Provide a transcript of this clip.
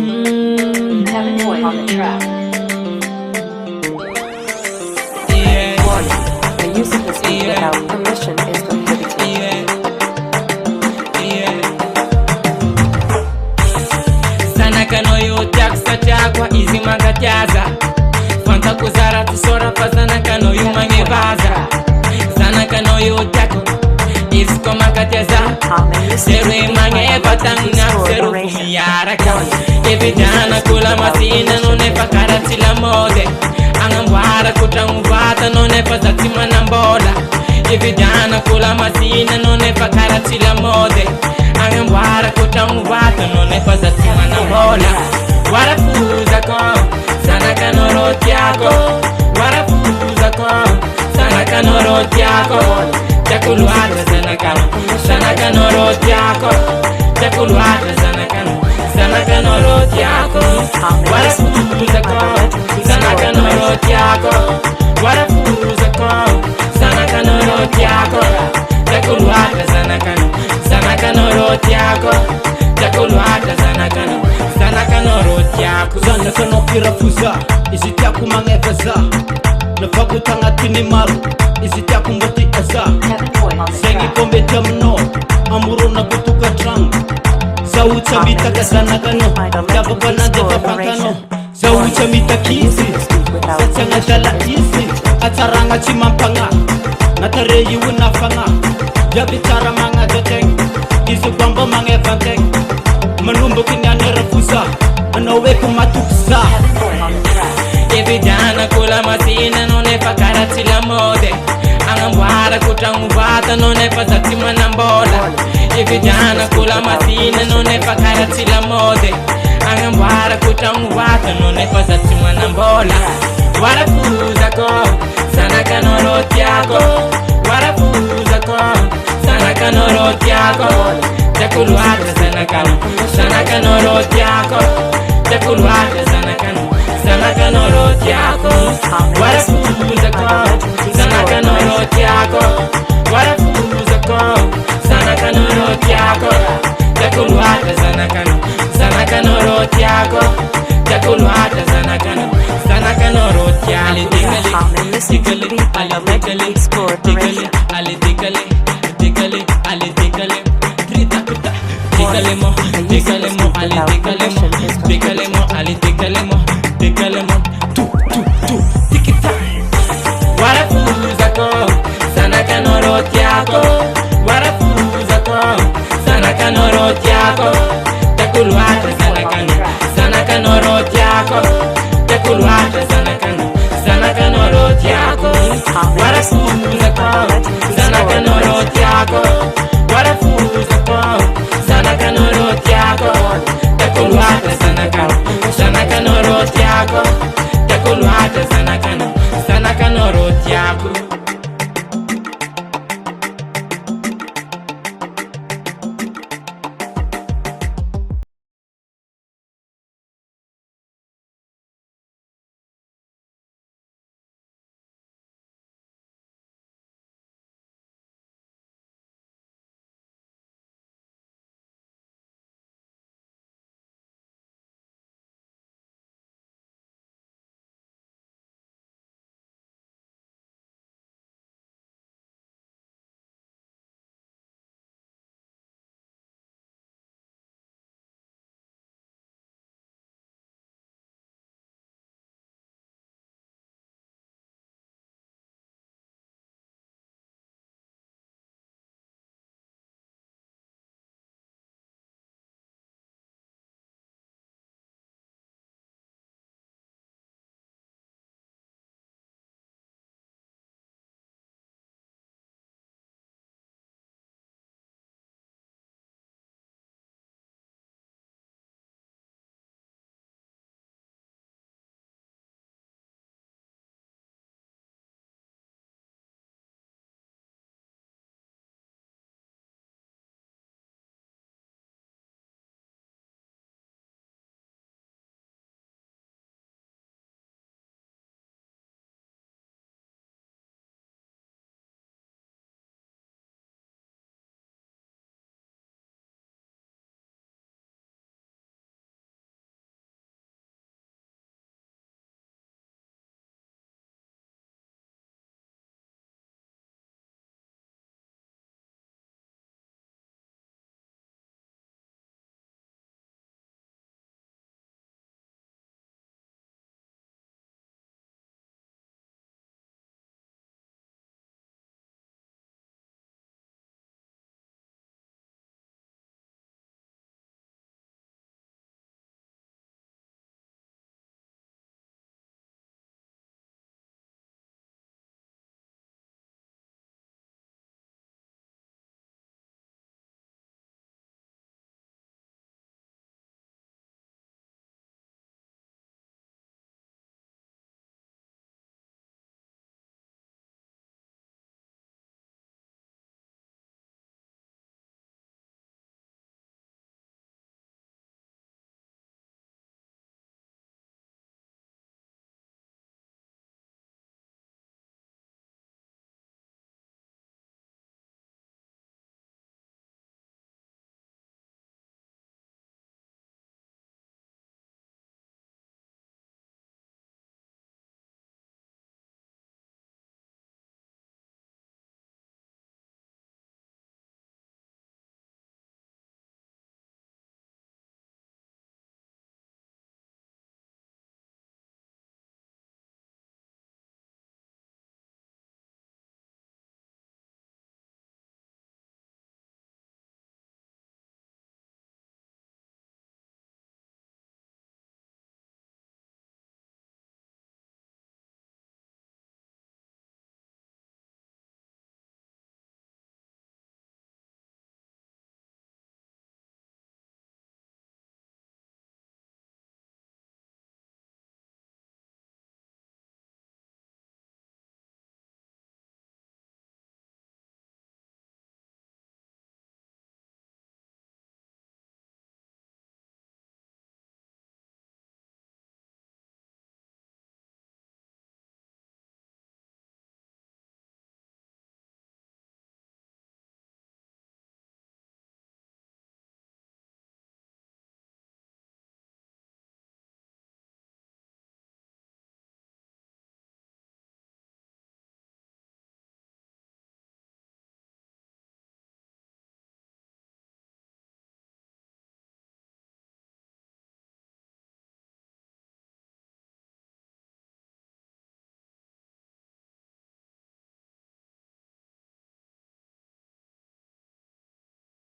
Kevin Boy on the track. Warning, the use of this beat without permission is prohibited. Sana kano yo taksa takwa izi magatyaza Fanta kuzara tusora fazana kano yu mangevaza Sana kano yo tako izi koma katyaza Seru mangeva tangna seru kumiyara kawan Evidana kula masina none pakarati la mode Angambwara kutanguvata none pazati manambola Evidana kula masina none pakarati la mode Angambwara kutanguvata none pazati manambola Warafuza ko sana kanoro tiako Warafuza ko sana kanoro tiako Chakuluata sana kanoro tiako Chakuluata sana kanoro tiako Warafuza ko sana kanoro tiako Warafuza ko sana kanoro tiako Chakuluata sana kanoro tiako Chakuluata sana kanoro tiako Sana kano kirafuza izitiaku mangevaza Navaku tangatini maru izitiaku mboti aza Kevin Boy on the Sengi track. kombe tamno amuro na kutuka trang Zawucha mitaka sana kano Tababana deva pankano Zawucha mitakizi Sachanga dala izi Ataranga chimampanga Natareyi unafanga Yabitara manga doteng Izu bamba mangevanteng Manumbu kinyane rafuza Manowe kumatuksa Kevin Boy on the track. Evidana kula masina none pakarati la mode Angambwara kutanguvata none pazati manambola Evidana kula masina none pakarati la mode Angambwara kutanguvata none pazati manambola Warafuza ko sana kanoro tiako Warafuza ko sana kanoro tiako Chakuluata sana kanoro tiako Chakuluata sana kanoro tiako Warafuza ko sana kanoro tiako Warafuza ko sana kanoro tiako Chakuluata sana kanoro tiako Chakuluata sana kanoro tiako Digale, ale digale, ale digale, digale, ale digale Trita kuta, digale mo, ale digale mo Digale mo, ale digale mo, digale mo Tu, tikita Warafuza ko sana kanoro tiako Warafuza ko sana kanoro tiako Chakuluata sana kanoro tiako Chakuluata sana kanoro tiako Warafuza ko sana kanoro tiako Warafuza ko sana kanoro tiako Chakuluata sana kanoro tiako Chakuluata sana kanoro tiako